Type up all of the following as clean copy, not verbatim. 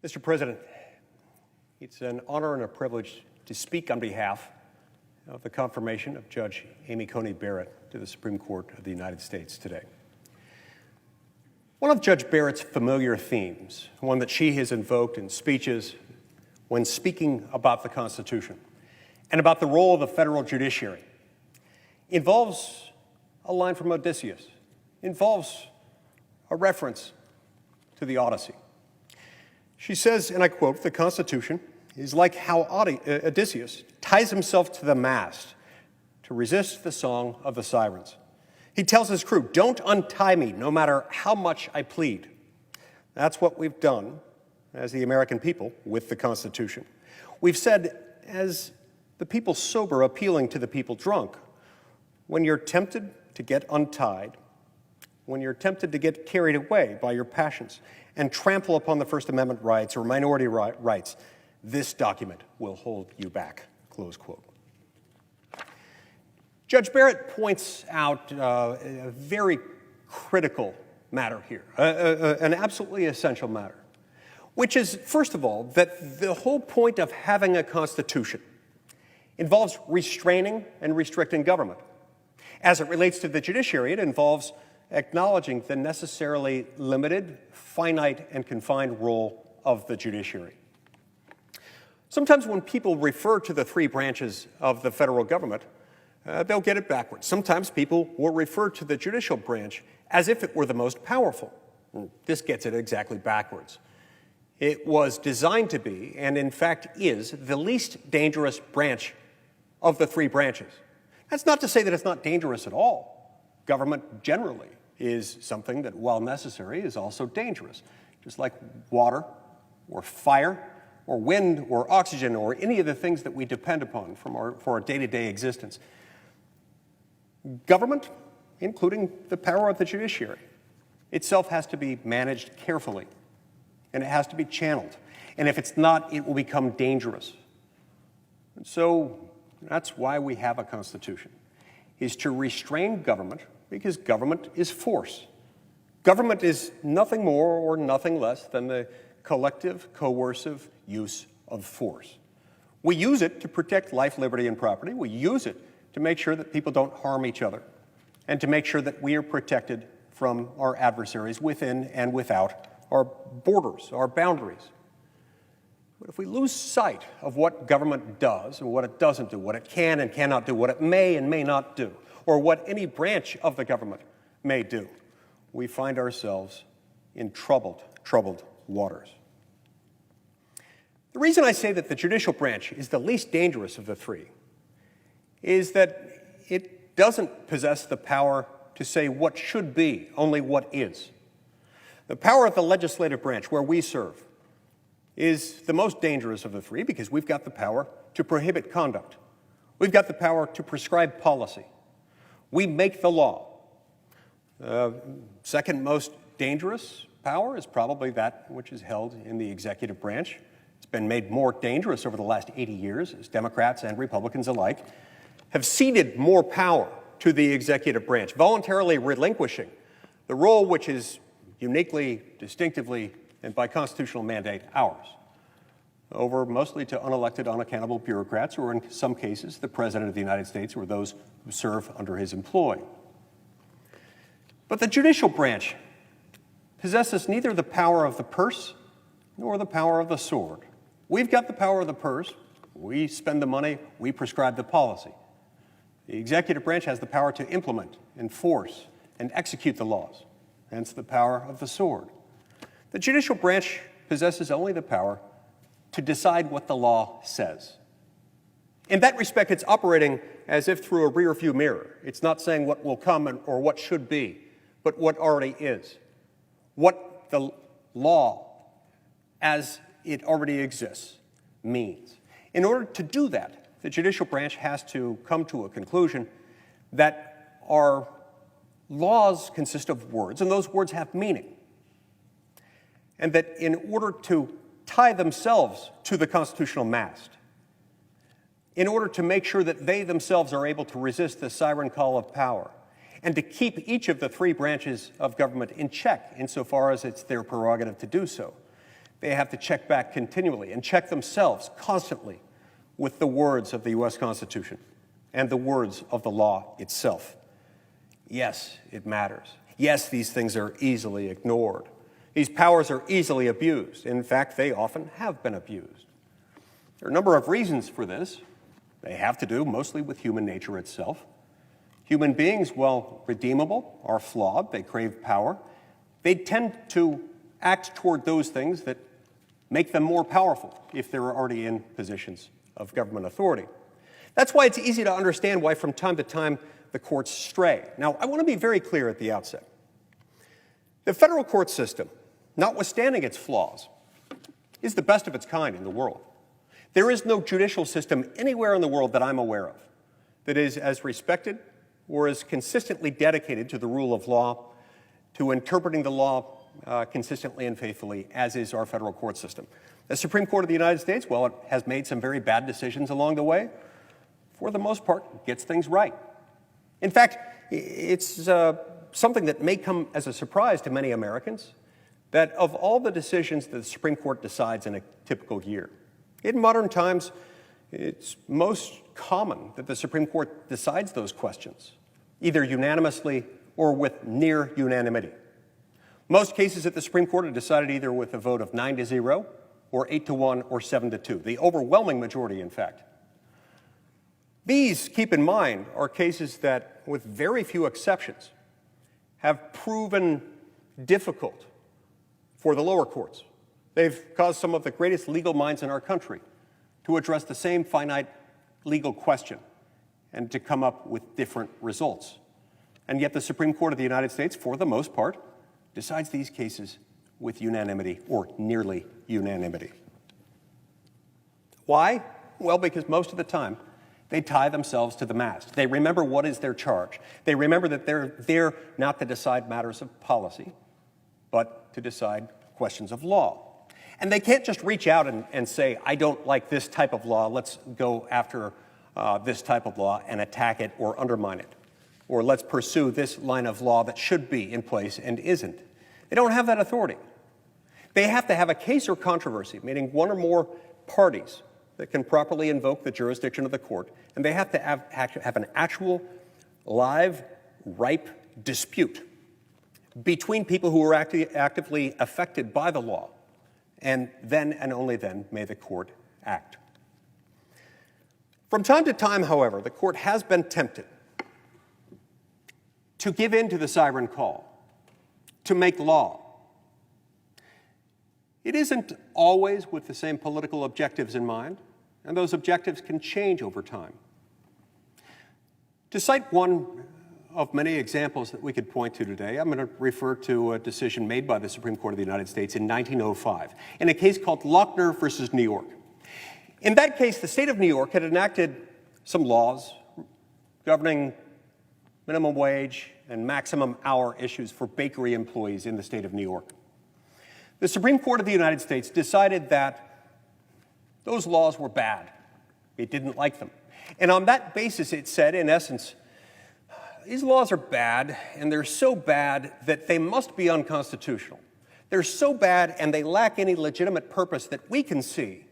Mr. President, it's an honor and a privilege to speak on behalf of the confirmation of Judge Amy Coney Barrett to the Supreme Court of the United States today. One of Judge Barrett's familiar themes, one that she has invoked in speeches when speaking about the Constitution and about the role of the federal judiciary, involves a line from Odysseus, involves a reference to the Odyssey. She says, and I quote, "The Constitution is like how Odysseus ties himself to the mast to resist the song of the sirens. He tells his crew, 'Don't untie me, no matter how much I plead.' That's what we've done as the American people with the Constitution. We've said, as the people sober appealing to the people drunk, when you're tempted to get untied, when you're tempted to get carried away by your passions and trample upon the First Amendment rights or minority rights, this document will hold you back," close quote. Judge Barrett points out a very critical matter here, an absolutely essential matter, which is, first of all, that the whole point of having a Constitution involves restraining and restricting government. As it relates to the judiciary, it involves acknowledging the necessarily limited, finite, and confined role of the judiciary. Sometimes when people refer to the three branches of the federal government, they'll get it backwards. Sometimes people will refer to the judicial branch as if it were the most powerful. This gets it exactly backwards. It was designed to be, and in fact is, the least dangerous branch of the three branches. That's not to say that it's not dangerous at all. Government generally is something that, while necessary, is also dangerous. Just like water or fire or wind or oxygen or any of the things that we depend upon for our day-to-day existence. Government, including the power of the judiciary, itself has to be managed carefully, and it has to be channeled. And if it's not, it will become dangerous. And so that's why we have a Constitution, is to restrain government, because government is force. Government is nothing more or nothing less than the collective, coercive use of force. We use it to protect life, liberty, and property. We use it to make sure that people don't harm each other and to make sure that we are protected from our adversaries within and without our borders, our boundaries. But if we lose sight of what government does and what it doesn't do, what it can and cannot do, what it may and may not do, or what any branch of the government may do, we find ourselves in troubled waters. The reason I say that the judicial branch is the least dangerous of the three is that it doesn't possess the power to say what should be, only what is. The power of the legislative branch, where we serve, is the most dangerous of the three because we've got the power to prohibit conduct. We've got the power to prescribe policy. We make the law. Second most dangerous power is probably that which is held in the executive branch. It's been made more dangerous over the last 80 years as Democrats and Republicans alike have ceded more power to the executive branch, voluntarily relinquishing the role which is uniquely, distinctively, and by constitutional mandate ours, over mostly to unelected, unaccountable bureaucrats, or in some cases, the President of the United States or those who serve under his employ. But the judicial branch possesses neither the power of the purse nor the power of the sword. We've got the power of the purse. We spend the money. We prescribe the policy. The executive branch has the power to implement, enforce, and execute the laws, hence the power of the sword. The judicial branch possesses only the power to decide what the law says. In that respect, it's operating as if through a rear-view mirror. It's not saying what will come or what should be, but what already is. What the law, as it already exists, means. In order to do that, the judicial branch has to come to a conclusion that our laws consist of words, and those words have meaning. And that in order to tie themselves to the constitutional mast, in order to make sure that they themselves are able to resist the siren call of power, and to keep each of the three branches of government in check insofar as it's their prerogative to do so, They have to check back continually and check themselves constantly with the words of the U.S. Constitution and the words of the law itself. Yes, it matters. Yes, these things are easily ignored. These powers are easily abused. In fact, they often have been abused. There are a number of reasons for this. They have to do mostly with human nature itself. Human beings, while redeemable, are flawed. They crave power. They tend to act toward those things that make them more powerful if they're already in positions of government authority. That's why it's easy to understand why from time to time the courts stray. Now, I want to be very clear at the outset. The federal court system, notwithstanding its flaws, is the best of its kind in the world. There is no judicial system anywhere in the world that I'm aware of that is as respected or as consistently dedicated to the rule of law, to interpreting the law consistently and faithfully, as is our federal court system. The Supreme Court of the United States, while it has made some very bad decisions along the way, for the most part, gets things right. In fact, it's something that may come as a surprise to many Americans, that of all the decisions that the Supreme Court decides in a typical year, in modern times, it's most common that the Supreme Court decides those questions, either unanimously or with near unanimity. Most cases at the Supreme Court are decided either with a vote of 9-0 or 8-1 or 7-2, the overwhelming majority, in fact. These, keep in mind, are cases that, with very few exceptions, have proven difficult for the lower courts. They've caused some of the greatest legal minds in our country to address the same finite legal question and to come up with different results. And yet the Supreme Court of the United States, for the most part, decides these cases with unanimity or nearly unanimity. Why? Well, because most of the time, they tie themselves to the mast. They remember what is their charge. They remember that they're there not to decide matters of policy, but to decide questions of law. And they can't just reach out and say, I don't like this type of law, let's go after this type of law and attack it or undermine it. Or let's pursue this line of law that should be in place and isn't. They don't have that authority. They have to have a case or controversy, meaning one or more parties that can properly invoke the jurisdiction of the court, and they have to have an actual, live, ripe dispute between people who are actively affected by the law, and then and only then may the court act. From time to time, however, the court has been tempted to give in to the siren call, to make law. It isn't always with the same political objectives in mind, and those objectives can change over time. To cite one of many examples that we could point to today, I'm going to refer to a decision made by the Supreme Court of the United States in 1905 in a case called Lochner versus New York. In that case, the state of New York had enacted some laws governing minimum wage and maximum hour issues for bakery employees in the state of New York. The Supreme Court of the United States decided that those laws were bad. It didn't like them. And on that basis, it said, in essence, these laws are bad, and they're so bad that they must be unconstitutional. They're so bad, and they lack any legitimate purpose that we can see.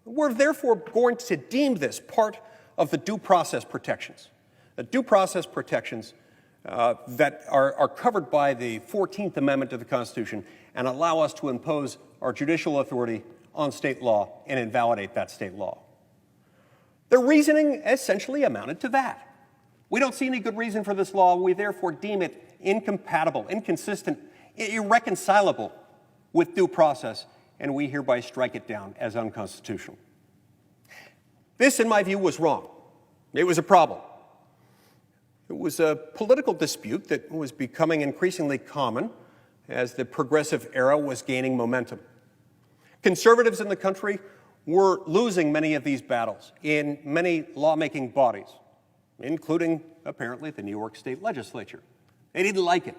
We're therefore going to deem this part of the due process protections. The due process protections that are covered by the 14th Amendment to the Constitution and allow us to impose our judicial authority on state law and invalidate that state law. The reasoning essentially amounted to that. We don't see any good reason for this law. We therefore deem it incompatible, inconsistent, irreconcilable with due process, and we hereby strike it down as unconstitutional. This, in my view, was wrong. It was a problem. It was a political dispute that was becoming increasingly common as the progressive era was gaining momentum. Conservatives in the country were losing many of these battles in many lawmaking bodies, including, apparently, the New York State Legislature. They didn't like it.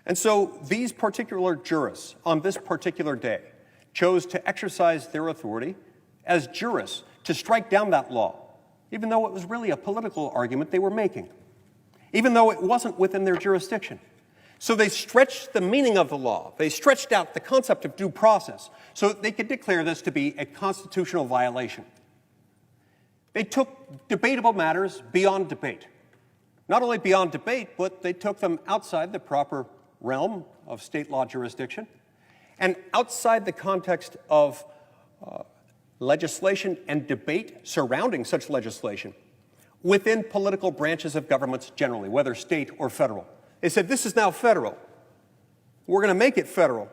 And so these particular jurists, on this particular day, chose to exercise their authority as jurists to strike down that law, even though it was really a political argument they were making, even though it wasn't within their jurisdiction. So they stretched the meaning of the law. They stretched out the concept of due process so that they could declare this to be a constitutional violation. They took debatable matters beyond debate. Not only beyond debate, but they took them outside the proper realm of state law jurisdiction and outside the context of legislation and debate surrounding such legislation within political branches of governments generally, whether state or federal. They said, this is now federal. We're going to make it federal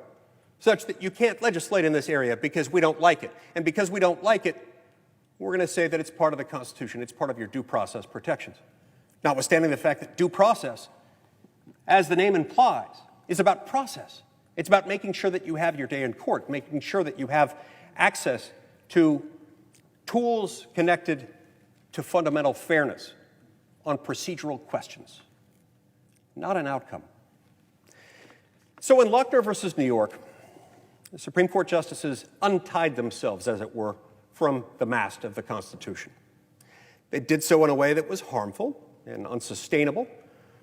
such that you can't legislate in this area because we don't like it. And because we don't like it, we're going to say that it's part of the Constitution. It's part of your due process protections. Notwithstanding the fact that due process, as the name implies, is about process. It's about making sure that you have your day in court, making sure that you have access to tools connected to fundamental fairness on procedural questions, not an outcome. So in Lochner versus New York, the Supreme Court justices untied themselves, as it were, from the mast of the Constitution. They did so in a way that was harmful and unsustainable.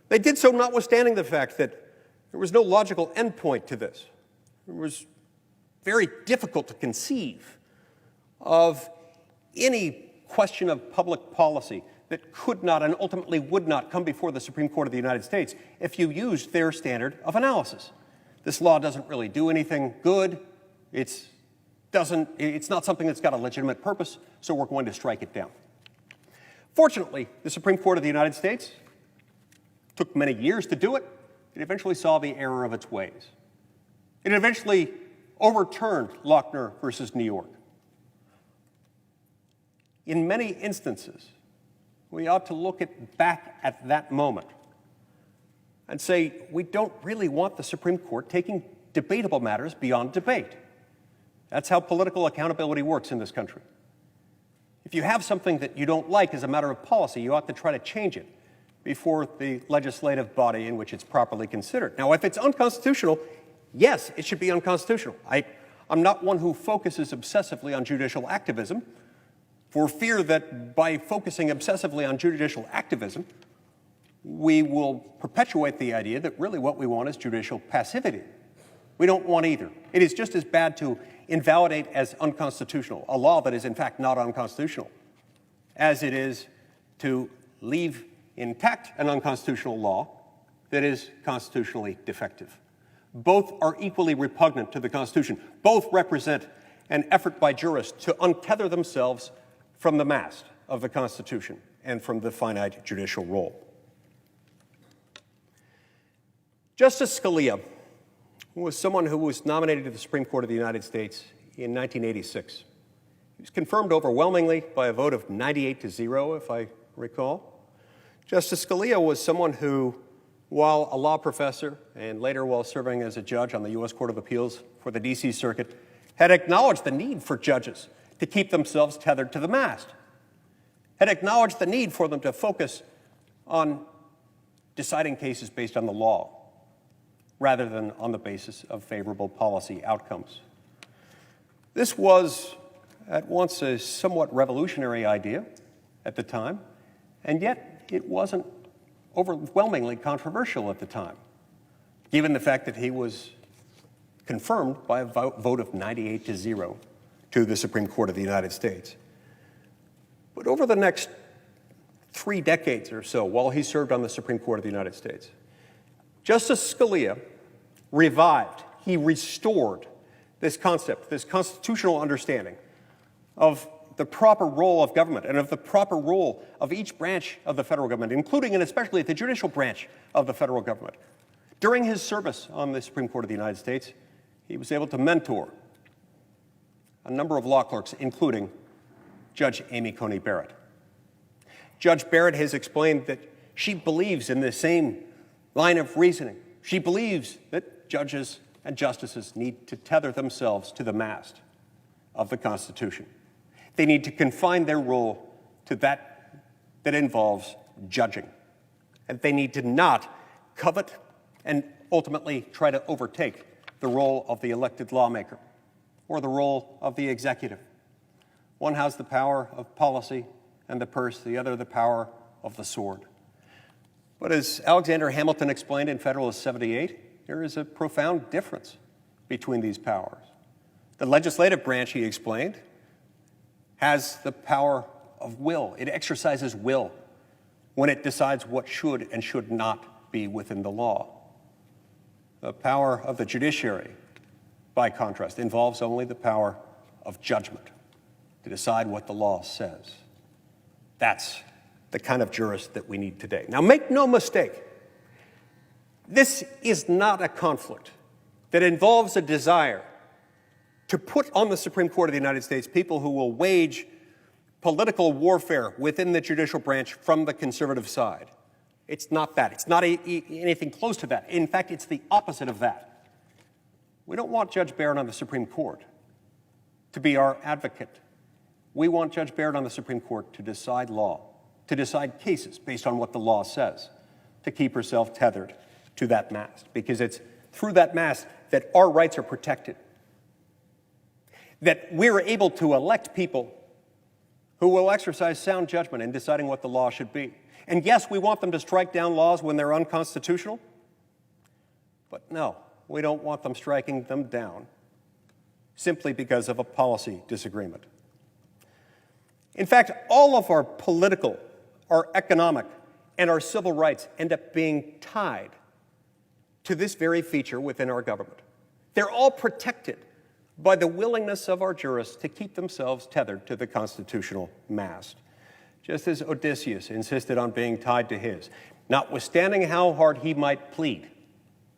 They did so notwithstanding the fact that there was no logical endpoint to this. It was very difficult to conceive of any question of public policy that could not and ultimately would not come before the Supreme Court of the United States if you used their standard of analysis. This law doesn't really do anything good. It's not something that's got a legitimate purpose, so we're going to strike it down. Fortunately, the Supreme Court of the United States took many years to do it. It eventually saw the error of its ways. It eventually overturned Lochner versus New York. In many instances, we ought to look back at that moment and say, we don't really want the Supreme Court taking debatable matters beyond debate. That's how political accountability works in this country. If you have something that you don't like as a matter of policy, you ought to try to change it before the legislative body in which it's properly considered. Now, if it's unconstitutional, yes, it should be unconstitutional. I'm not one who focuses obsessively on judicial activism for fear that by focusing obsessively on judicial activism, we will perpetuate the idea that really what we want is judicial passivity. We don't want either. It is just as bad to invalidate as unconstitutional a law that is in fact not unconstitutional as it is to leave intact an unconstitutional law that is constitutionally defective. Both are equally repugnant to the Constitution. Both represent an effort by jurists to untether themselves from the mast of the Constitution and from the finite judicial role. Justice Scalia was someone who was nominated to the Supreme Court of the United States in 1986. He was confirmed overwhelmingly by a vote of 98-0, if I recall. Justice Scalia was someone who, while a law professor and later while serving as a judge on the U.S. Court of Appeals for the D.C. Circuit, had acknowledged the need for judges to keep themselves tethered to the mast, had acknowledged the need for them to focus on deciding cases based on the law rather than on the basis of favorable policy outcomes. This was at once a somewhat revolutionary idea at the time, and yet it wasn't overwhelmingly controversial at the time, given the fact that he was confirmed by a vote of 98-0 to the Supreme Court of the United States. But over the next 3 decades or so, while he served on the Supreme Court of the United States, Justice Scalia revived, he restored this concept, this constitutional understanding of the proper role of government and of the proper role of each branch of the federal government, including and especially the judicial branch of the federal government. During his service on the Supreme Court of the United States, he was able to mentor a number of law clerks, including Judge Amy Coney Barrett. Judge Barrett has explained that she believes in the same line of reasoning. She believes that judges and justices need to tether themselves to the mast of the Constitution. They need to confine their role to that involves judging. And they need to not covet and ultimately try to overtake the role of the elected lawmaker or the role of the executive. One has the power of policy and the purse, the other the power of the sword. But as Alexander Hamilton explained in Federalist 78, there is a profound difference between these powers. The legislative branch, he explained, has the power of will. It exercises will when it decides what should and should not be within the law. The power of the judiciary, by contrast, involves only the power of judgment to decide what the law says. That's the kind of jurist that we need today. Now, make no mistake, this is not a conflict that involves a desire to put on the Supreme Court of the United States people who will wage political warfare within the judicial branch from the conservative side. It's not that. It's not anything close to that. In fact, it's the opposite of that. We don't want Judge Barrett on the Supreme Court to be our advocate. We want Judge Barrett on the Supreme Court to decide law, to decide cases based on what the law says, to keep herself tethered to that mast, because it's through that mast that our rights are protected, that we're able to elect people who will exercise sound judgment in deciding what the law should be. And yes, we want them to strike down laws when they're unconstitutional, but no, we don't want them striking them down simply because of a policy disagreement. In fact, all of our political, our economic, and our civil rights end up being tied to this very feature within our government. They're all protected by the willingness of our jurists to keep themselves tethered to the constitutional mast, just as Odysseus insisted on being tied to his, notwithstanding how hard he might plead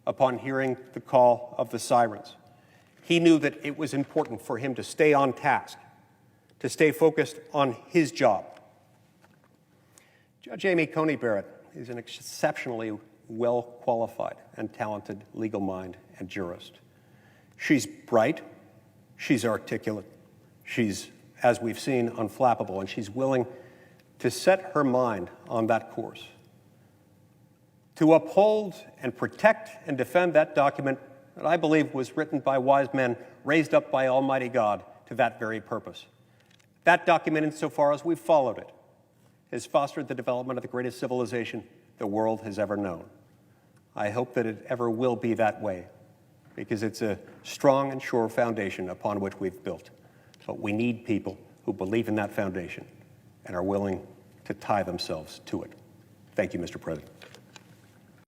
upon hearing the call of the sirens. He knew that it was important for him to stay on task, to stay focused on his job. Judge Amy Coney Barrett is an exceptionally well-qualified and talented legal mind and jurist. She's bright, she's articulate, she's, as we've seen, unflappable, and she's willing to set her mind on that course, to uphold and protect and defend that document that I believe was written by wise men raised up by Almighty God to that very purpose. That document, insofar as we've followed it, has fostered the development of the greatest civilization the world has ever known. I hope that it ever will be that way, because it's a strong and sure foundation upon which we've built. But we need people who believe in that foundation and are willing to tie themselves to it. Thank you, Mr. President.